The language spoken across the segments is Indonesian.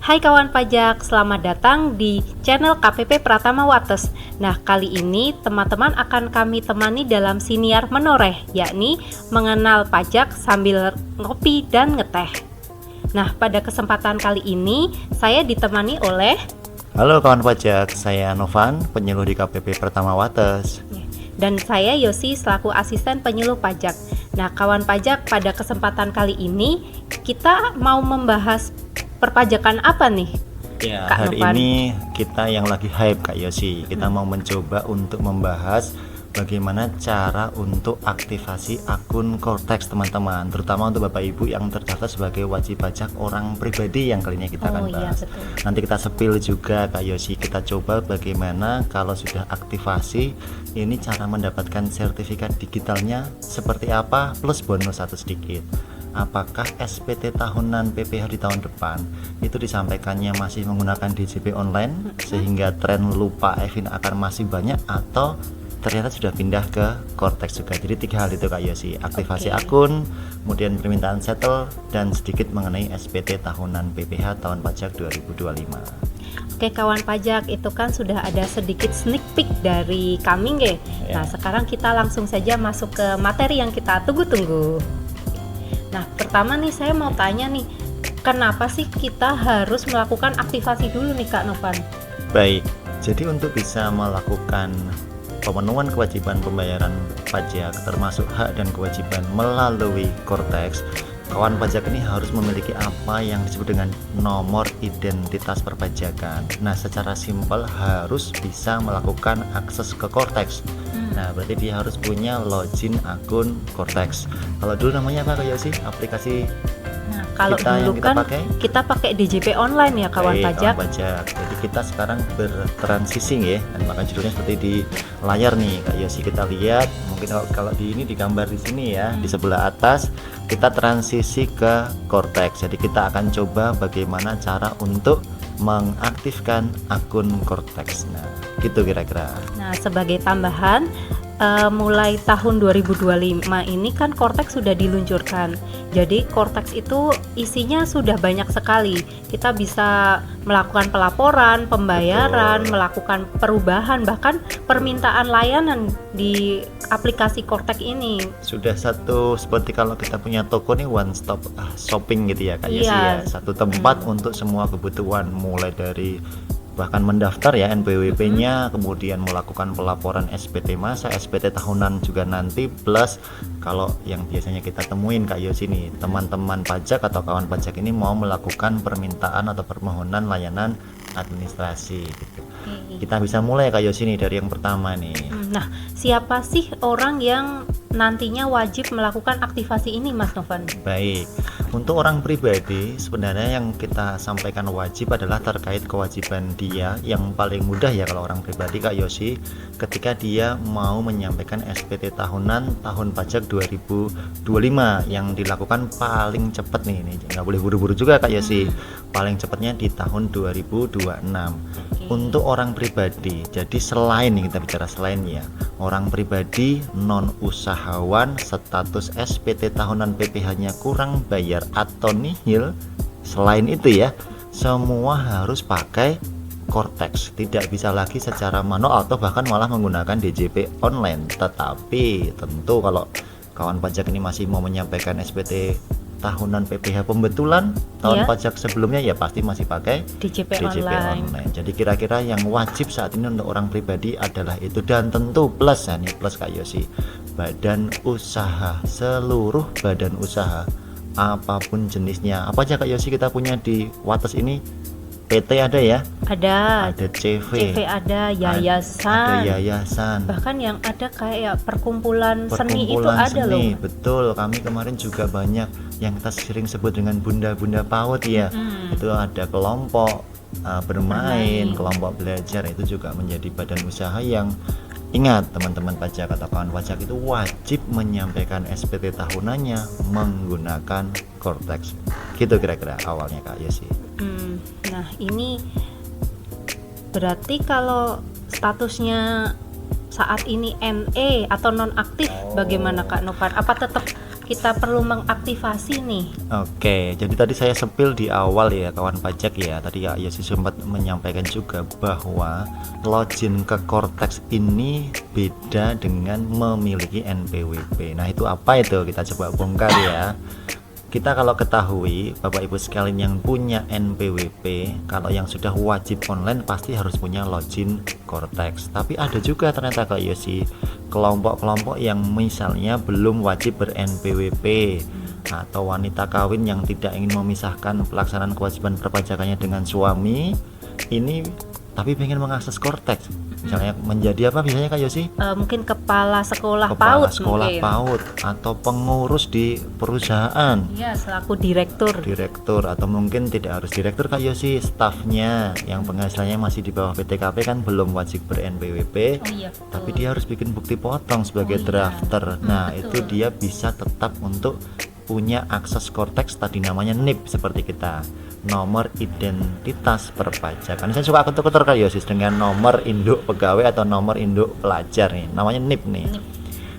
Hai kawan pajak, selamat datang di channel KPP Pratama Wates. Nah, kali ini teman-teman akan kami temani dalam siniar menoreh, yakni mengenal pajak sambil ngopi dan ngeteh. Nah, pada kesempatan kali ini saya ditemani oleh Halo kawan pajak, saya Novan, penyuluh di KPP Pratama Wates. dan saya Yosi selaku asisten penyuluh pajak. Nah, kawan pajak, pada kesempatan kali ini kita mau membahas perpajakan apa nih? Ya, Kak hari Novan. ini kita yang lagi hype Kak Yosi. Kita mau mencoba untuk membahas bagaimana cara untuk aktivasi akun Cortex teman-teman, terutama untuk Bapak Ibu yang terdaftar sebagai wajib pajak orang pribadi yang kali ini kita akan iya, bahas. betul. Nanti kita spill juga Kak Yosi, kita coba bagaimana kalau sudah aktivasi ini cara mendapatkan sertifikat digitalnya seperti apa, plus bonus satu sedikit. Apakah SPT tahunan PPH di tahun depan itu disampaikannya masih menggunakan DJP online sehingga tren lupa Evin akan masih banyak, atau ternyata sudah pindah ke Cortex juga. Jadi 3 hal itu Kak Yosi, aktivasi Oke. akun, kemudian permintaan settle, dan sedikit mengenai SPT tahunan PPH tahun pajak 2025. Oke kawan pajak, itu kan sudah ada sedikit sneak peek dari kami nggih. Ya. Nah, sekarang kita langsung saja masuk ke materi yang kita tunggu-tunggu. Nah, pertama nih saya mau tanya nih, kenapa sih kita harus melakukan aktivasi dulu nih Kak Novan? Baik, jadi untuk bisa melakukan pemenuhan kewajiban pembayaran pajak termasuk hak dan kewajiban melalui Cortex, kawan pajak ini harus memiliki apa yang disebut dengan nomor identitas perpajakan. Nah, secara simpel harus bisa melakukan akses ke Cortex. Nah, berarti dia harus punya login akun Cortex. Kalau dulu namanya apa Kak Yosi? Aplikasi Nah, kalau kita yang dulu kita kan pakai? kita pakai DJP online ya kawan Baik, pajak. kawan pajak. Jadi kita sekarang bertransisi ya, dan maka judulnya seperti di layar nih Kak Yosi, kita lihat. Mungkin kalau di ini digambar di sini ya, di sebelah atas kita transisi ke Cortex. Jadi kita akan coba bagaimana cara untuk mengaktifkan akun Cortex. Nah, gitu kira-kira. Nah, sebagai tambahan, mulai tahun 2025 ini kan Cortex sudah diluncurkan. Jadi Cortex itu isinya sudah banyak sekali. Kita bisa melakukan pelaporan, pembayaran, Betul. melakukan perubahan, bahkan permintaan layanan di aplikasi Cortex ini. Sudah satu, seperti kalau kita punya toko nih, one stop shopping gitu ya Kak Yosi Iya. ya. Satu tempat untuk semua kebutuhan, mulai dari bahkan mendaftar ya NPWP-nya, kemudian melakukan pelaporan SPT masa, SPT tahunan juga nanti, plus kalau yang biasanya kita temuin Kak Yosi nih, teman-teman pajak atau kawan pajak ini mau melakukan permintaan atau permohonan layanan administrasi gitu. Kita bisa mulai Kak Yosi nih dari yang pertama nih. Nah, siapa sih orang yang nantinya wajib melakukan aktivasi ini, Mas Novan? Baik, untuk orang pribadi sebenarnya yang kita sampaikan wajib adalah terkait kewajiban dia yang paling mudah ya kalau orang pribadi Kak Yosi, ketika dia mau menyampaikan SPT tahunan tahun pajak 2025 yang dilakukan paling cepat nih, ini nggak boleh buru-buru juga Kak Yosi, paling cepatnya di tahun 2026. Untuk orang pribadi, jadi selain nih, kita bicara selain ya, orang pribadi non usahawan status SPT tahunan PPH-nya kurang bayar atau nihil, selain itu ya, semua harus pakai Cortex, tidak bisa lagi secara manual atau bahkan malah menggunakan DJP online. Tetapi tentu kalau kawan pajak ini masih mau menyampaikan SPT tahunan PPH pembetulan tahun Iya. pajak sebelumnya, ya pasti masih pakai DJP DJP online. online. Jadi kira-kira yang wajib saat ini untuk orang pribadi adalah itu, dan tentu plus ya nih, plus Kak Yosi, badan usaha, seluruh badan usaha apapun jenisnya. Apa aja Kak Yosi kita punya di Wates ini? PT ada ya, Ada ada CV, CV, ada ada yayasan, yayasan, bahkan yang ada kayak perkumpulan seni itu perkumpulan ada seni. loh. Betul, kami kemarin juga banyak yang kita sering sebut dengan bunda-bunda PAUD ya. Itu ada kelompok bermain, kelompok belajar, itu juga menjadi badan usaha yang, ingat teman-teman pajak atau kawan pajak itu wajib menyampaikan SPT tahunannya menggunakan Cortex. Gitu kira-kira awalnya Kak Yosi. Nah, ini berarti kalau statusnya saat ini NE atau non aktif, bagaimana Kak Novan? Apa tetap kita perlu mengaktifasi nih? Oke, jadi tadi saya sepil di awal ya kawan pajak ya. Tadi Kak Yosi sempat menyampaikan juga bahwa login ke Cortex ini beda dengan memiliki NPWP. Nah, itu apa itu? Kita coba bongkar ya. Kita kalau ketahui Bapak Ibu sekalian yang punya NPWP, kalau yang sudah wajib online pasti harus punya login Cortex. Tapi ada juga ternyata Kak Yosi kelompok-kelompok yang misalnya belum wajib ber-NPWP atau wanita kawin yang tidak ingin memisahkan pelaksanaan kewajiban perpajakannya dengan suami ini, tapi pengen mengakses Cortex. Misalnya menjadi apa biasanya Kak Yosi? Mungkin kepala sekolah Kepala PAUD sekolah mungkin. PAUD atau pengurus di perusahaan, Iya, selaku direktur. atau mungkin tidak harus direktur Kak Yosi, stafnya yang penghasilannya masih di bawah PTKP kan belum wajib ber-NPWP, Oh iya, betul. tapi dia harus bikin bukti potong sebagai Oh iya. drafter. Nah, betul. itu dia bisa tetap untuk punya akses Cortex, tadi namanya NIP seperti kita, nomor identitas perpajakan. Saya suka ketuk-ketuk Kak Yosi dengan nomor induk pegawai atau nomor induk pelajar nih, namanya NIP nih.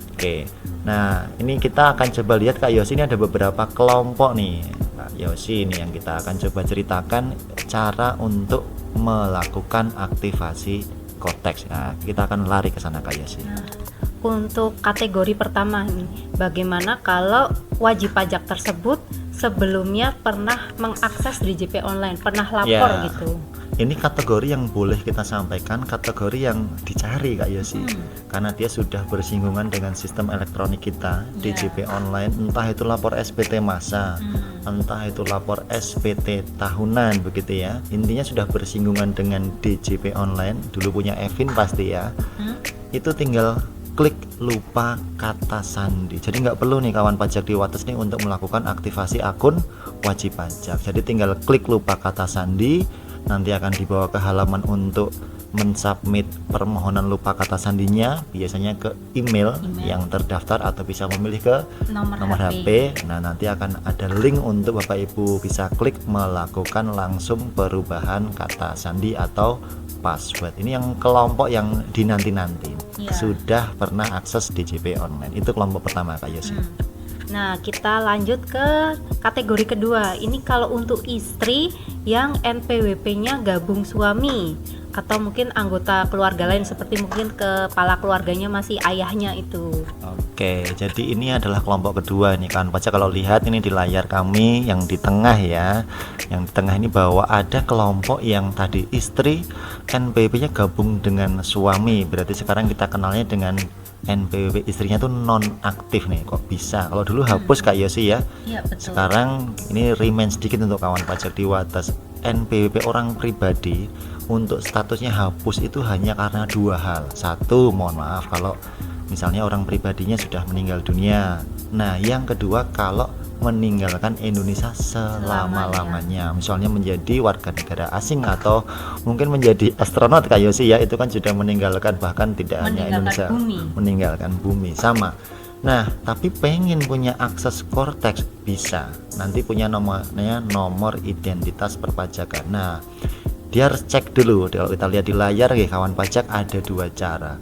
Oke, nah ini kita akan coba lihat Kak Yosi, ini ada beberapa kelompok nih Kak Yosi ini yang kita akan coba ceritakan cara untuk melakukan aktivasi Cortex. Nah, kita akan lari ke sana Kak Yosi. Untuk kategori pertama nih, bagaimana kalau wajib pajak tersebut sebelumnya pernah mengakses DJP online, pernah lapor Ya. gitu. Ini kategori yang boleh kita sampaikan, kategori yang dicari Kak Yosi, karena dia sudah bersinggungan dengan sistem elektronik kita, DJP online, entah itu lapor SPT masa, entah itu lapor SPT tahunan begitu ya. Intinya sudah bersinggungan dengan DJP online, dulu punya Evin pasti ya. Itu tinggal klik lupa kata sandi. Jadi nggak perlu nih kawan pajak di Wates nih untuk melakukan aktivasi akun wajib pajak. Jadi tinggal klik lupa kata sandi, nanti akan dibawa ke halaman untuk mensubmit permohonan lupa kata sandinya, biasanya ke email yang terdaftar atau bisa memilih ke nomor HP. Nah, nanti akan ada link untuk Bapak Ibu bisa klik melakukan langsung perubahan kata sandi atau password. Ini yang kelompok yang dinanti-nanti. Sudah pernah akses DJP online. Itu kelompok pertama Kak Yosi. Nah, kita lanjut ke kategori kedua. Ini kalau untuk istri yang NPWP-nya gabung suami atau mungkin anggota keluarga lain, seperti mungkin kepala keluarganya masih ayahnya itu. Oke, jadi ini adalah kelompok kedua nih kan pajak. Kalau lihat ini di layar kami yang di tengah ya, yang di tengah ini bahwa ada kelompok yang tadi istri NPWP-nya gabung dengan suami, berarti sekarang kita kenalnya dengan NPWP istrinya tuh non aktif nih. Kok bisa? Kalau dulu hapus Kak Yosi ya. Iya, betul. Sekarang ini remind sedikit untuk kawan pajak di Wates. NPWP orang pribadi untuk statusnya hapus itu hanya karena dua hal. Satu, mohon maaf kalau misalnya orang pribadinya sudah meninggal dunia. Nah, yang kedua kalau meninggalkan Indonesia selama-lamanya, misalnya menjadi warga negara asing atau mungkin menjadi astronot Kak Yosi ya, itu kan sudah meninggalkan bahkan tidak hanya Indonesia, meninggalkan bumi sama. Nah, tapi pengen punya akses Cortex bisa, nanti punya nomornya nomor identitas perpajakan. Nah, dia harus cek dulu. Kalau kita lihat di layar ya kawan pajak, ada dua cara.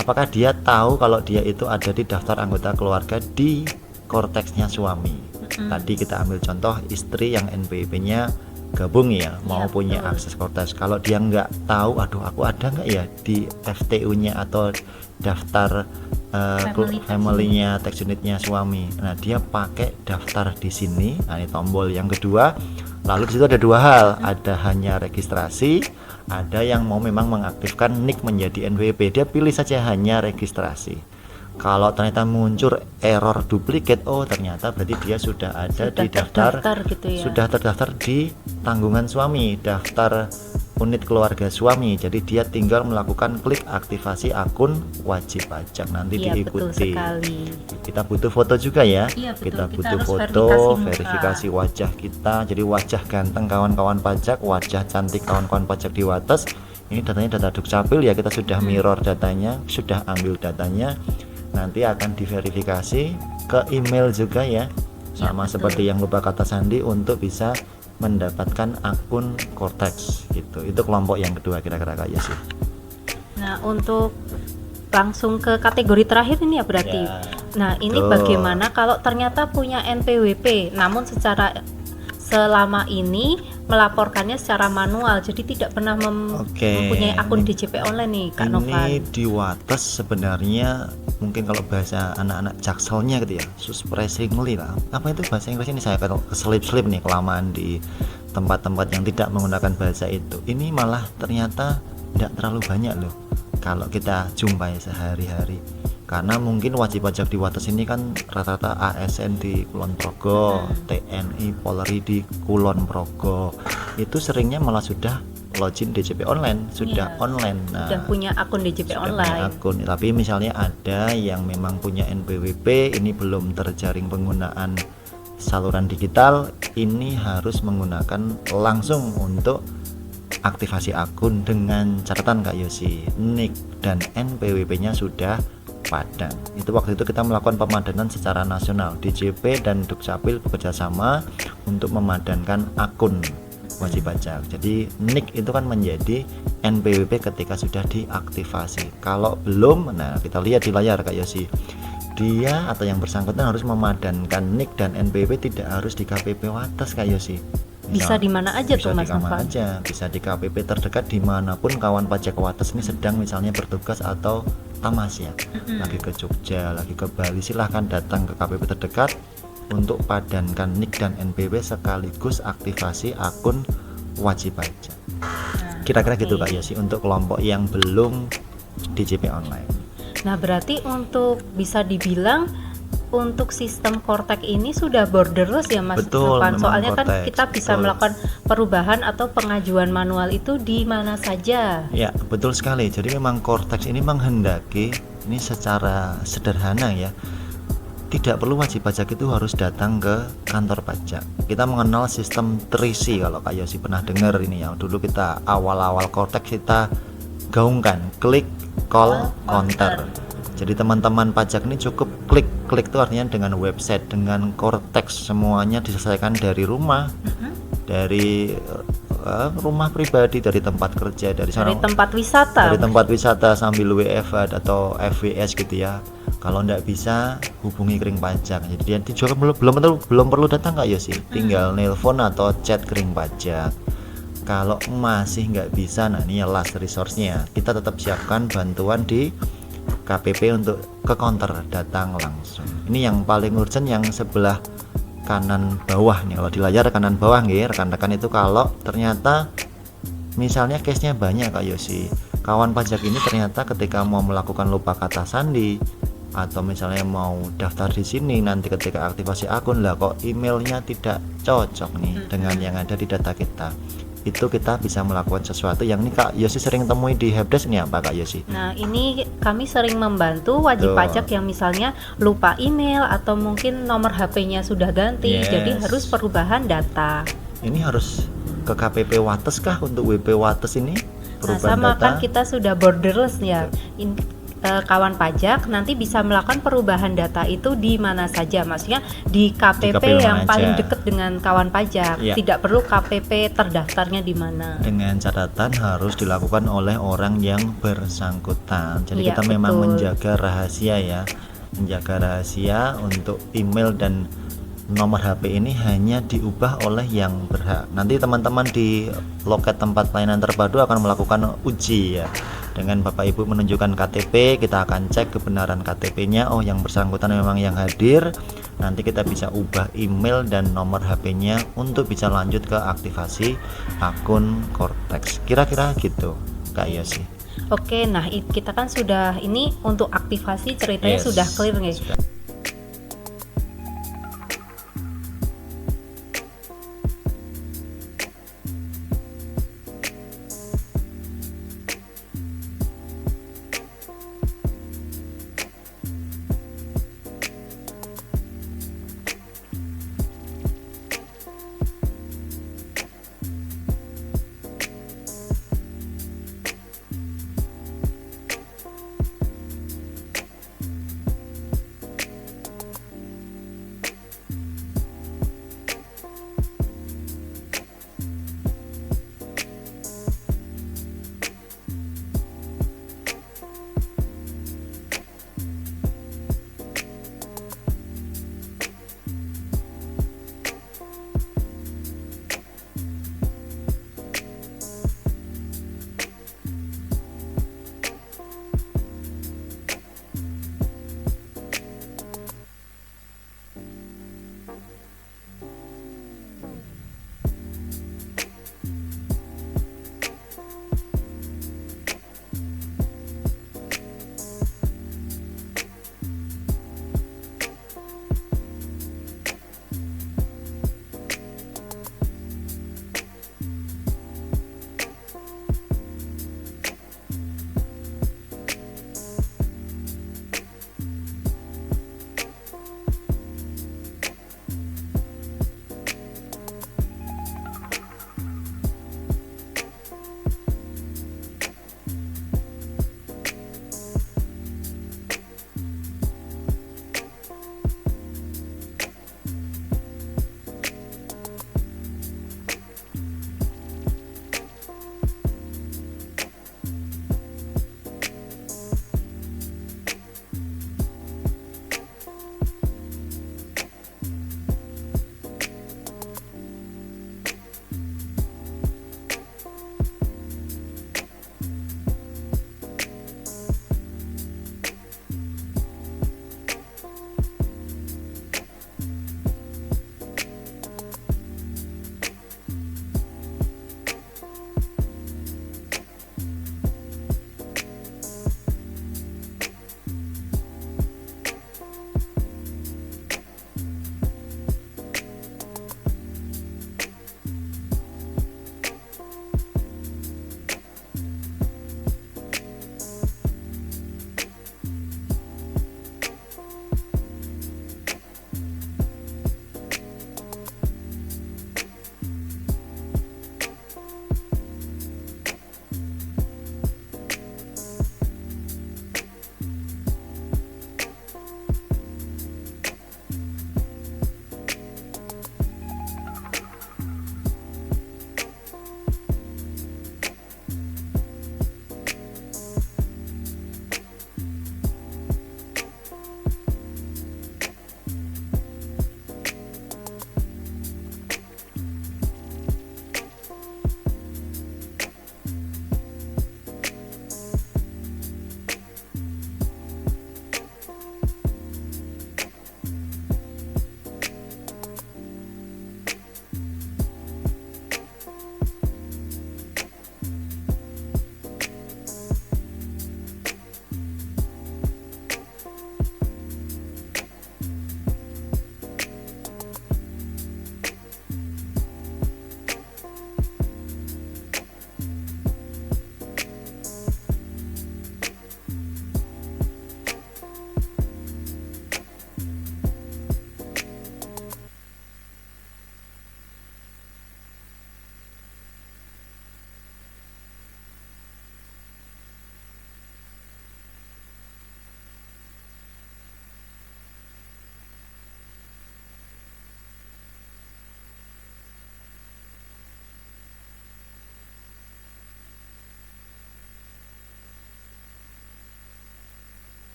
Apakah dia tahu kalau dia itu ada di daftar anggota keluarga di Cortexnya suami. Tadi kita ambil contoh istri yang NPWP-nya gabung ya, mau punya akses Cortex. Kalau dia nggak tahu, aduh aku ada nggak ya di FTU-nya atau daftar family-nya tax unit-nya suami. Nah, dia pakai daftar di sini. Nah, ini tombol yang kedua. Lalu di situ ada dua hal, ada hanya registrasi, ada yang mau memang mengaktifkan NIK menjadi NPWP. Dia pilih saja hanya registrasi. Kalau ternyata muncul error duplikat, oh ternyata berarti dia sudah ada di daftar gitu ya. Sudah terdaftar di tanggungan suami, daftar unit keluarga suami. Jadi dia tinggal melakukan klik aktivasi akun wajib pajak, nanti diikuti. Kita butuh foto juga ya. Kita butuh foto, verifikasi wajah kita. Jadi wajah ganteng kawan-kawan pajak, wajah cantik kawan-kawan pajak di Wates. Ini datanya data Dukcapil ya, kita sudah mirror datanya, sudah ambil datanya. Nanti akan diverifikasi ke email juga ya, sama seperti yang lupa kata sandi untuk bisa mendapatkan akun Cortex gitu. Itu kelompok yang kedua kira-kira Kak Yosi. Nah, untuk langsung ke kategori terakhir ini ya berarti Nah, ini Tuh. bagaimana kalau ternyata punya NPWP, namun selama ini melaporkannya secara manual, jadi tidak pernah mempunyai akun DJP online nih, Kak Novan. Ini di Wates sebenarnya mungkin kalau bahasa anak-anak jakselnya gitu ya, surprisingly lah. Apa itu bahasa Inggris ini, saya keselip-selip nih kelamaan di tempat-tempat yang tidak menggunakan bahasa itu. Ini malah ternyata tidak terlalu banyak loh kalau kita jumpai sehari-hari. Karena mungkin wajib pajak di Wates ini kan rata-rata ASN di Kulon Progo, TNI, Polri di Kulon Progo. Itu seringnya malah sudah login DJP online, sudah online. Nah, sudah punya akun DJP sudah online. punya akun. Tapi misalnya ada yang memang punya NPWP, ini belum terjaring penggunaan saluran digital, ini harus menggunakan langsung untuk aktivasi akun dengan catatan Kak Yosi, NIK dan NPWP-nya sudah padan. Itu waktu itu kita melakukan pemadanan secara nasional. DJP dan Dukcapil bekerja sama untuk memadankan akun wajib pajak. Jadi NIK itu kan menjadi NPWP ketika sudah diaktifasi. Kalau belum, nah kita lihat di layar Kak Yosi, dia atau yang bersangkutan harus memadankan NIK dan NPWP, tidak harus di KPP Wates Kak Yosi. Bisa di mana aja tuh Mas Novan? Bisa di KPP terdekat dimanapun kawan pajak Wates ini sedang misalnya bertugas atau tamas ya, lagi ke Jogja, lagi ke Bali, silahkan datang ke KPP terdekat untuk padankan NIK dan NPWP sekaligus aktivasi akun wajib pajak. Kira-kira gitu Kak Yosi untuk kelompok yang belum DJP online. Nah, berarti untuk bisa dibilang untuk sistem Kortek ini sudah borderless ya Mas Novan? Soalnya kan kita bisa melakukan perubahan atau pengajuan manual itu di mana saja. Ya, betul sekali. Jadi memang Kortek ini menghendaki, ini secara sederhana ya, tidak perlu wajib pajak itu harus datang ke kantor pajak. Kita mengenal sistem 3C, kalau Kak Yosi pernah dengar ini ya. Dulu kita awal-awal Kortek kita gaungkan, klik, call, counter. Jadi teman-teman pajak ini cukup klik itu artinya dengan website, dengan Kortex, semuanya diselesaikan dari rumah, dari rumah pribadi, dari tempat kerja, dari tempat wisata sambil WFH atau FWS gitu ya. Kalau nggak bisa hubungi Kering Pajak. Jadi dia juga belum perlu datang Kak Yosi, tinggal nelpon atau chat Kering Pajak. Kalau masih nggak bisa, nah ini last resource-nya, kita tetap siapkan bantuan di KPP untuk ke counter, datang langsung. Ini yang paling urgent yang sebelah kanan bawah nih, kalau di layar kanan bawah nih rekan-rekan, itu kalau ternyata misalnya case-nya banyak Kak Yosi, kawan pajak ini ternyata ketika mau melakukan lupa kata sandi atau misalnya mau daftar di sini, nanti ketika aktivasi akun lah kok emailnya tidak cocok nih dengan yang ada di data kita, itu kita bisa melakukan sesuatu yang ini Kak Yosi sering temui di helpdesk. Ini apa Kak Yosi? Nah, ini kami sering membantu wajib pajak yang misalnya lupa email atau mungkin nomor HP-nya sudah ganti, jadi harus perubahan data. Ini harus ke KPP Wates kah untuk WP Wates ini? Nah, sama data? Kan kita sudah borderless ya. Kawan pajak nanti bisa melakukan perubahan data itu di mana saja, maksudnya di KPP yang paling dekat dengan kawan pajak, tidak perlu KPP terdaftarnya di mana. Dengan catatan harus dilakukan oleh orang yang bersangkutan. Jadi kita memang menjaga rahasia ya, menjaga rahasia untuk email dan nomor HP ini hanya diubah oleh yang berhak. Nanti teman-teman di loket tempat pelayanan terpadu akan melakukan uji ya. Dengan Bapak Ibu menunjukkan KTP, kita akan cek kebenaran KTP-nya. Oh, yang bersangkutan memang yang hadir. Nanti kita bisa ubah email dan nomor HP-nya untuk bisa lanjut ke aktivasi akun Kortex. Kira-kira gitu Kak Yosi. Oke, nah kita kan sudah ini untuk aktivasi ceritanya sudah clear nih.